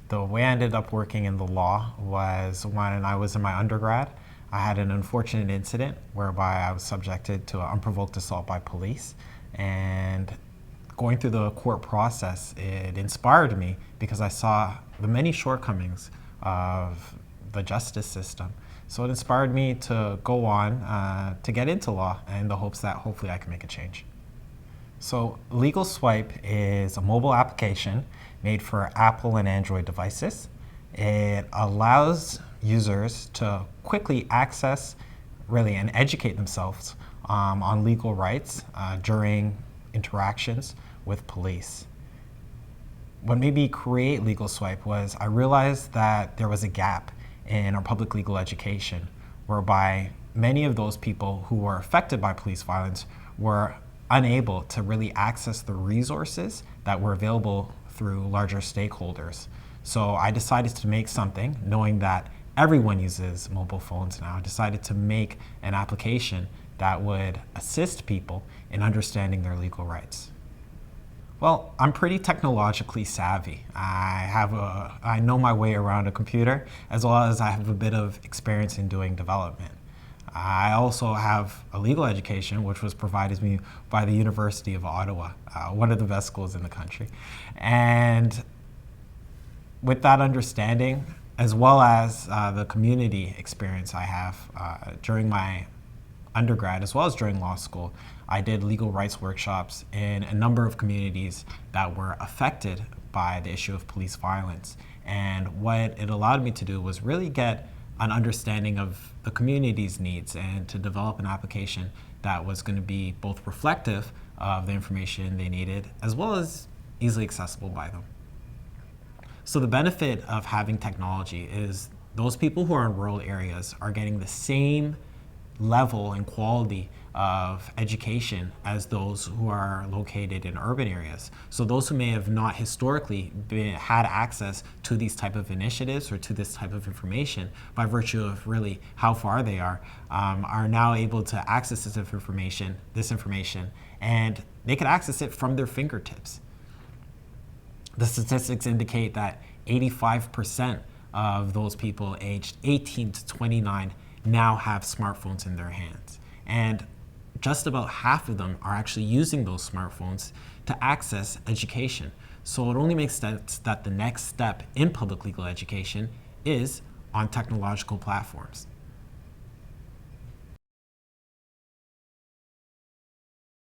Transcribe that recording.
The way I ended up working in the law was when I was in my undergrad. I had an unfortunate incident whereby I was subjected to an unprovoked assault by police. And going through the court process, it inspired me because I saw the many shortcomings of the justice system. So it inspired me to go on to get into law in the hopes that hopefully I can make a change. So Legal Swipe is a mobile application made for Apple and Android devices. It allows users to quickly access, really, and educate themselves on legal rights during interactions with police. What made me create Legal Swipe was I realized that there was a gap in our public legal education whereby many of those people who were affected by police violence were unable to really access the resources that were available through larger stakeholders. So I decided to make something, knowing that everyone uses mobile phones now. I decided to make an application that would assist people in understanding their legal rights. Well, I'm pretty technologically savvy. I know my way around a computer, as well as I have a bit of experience in doing development. I also have a legal education, which was provided to me by the University of Ottawa, one of the best schools in the country. And with that understanding, as well as the community experience I have during my undergrad, as well as during law school, I did legal rights workshops in a number of communities that were affected by the issue of police violence. And what it allowed me to do was really get an understanding of the community's needs and to develop an application that was going to be both reflective of the information they needed, as well as easily accessible by them. So the benefit of having technology is those people who are in rural areas are getting the same level and quality of education as those who are located in urban areas. So those who may have not historically had access to these type of initiatives or to this type of information by virtue of really how far they are now able to access this information, and they can access it from their fingertips. The statistics indicate that 85% of those people aged 18 to 29 now have smartphones in their hands. And just about half of them are actually using those smartphones to access education. So it only makes sense that the next step in public legal education is on technological platforms.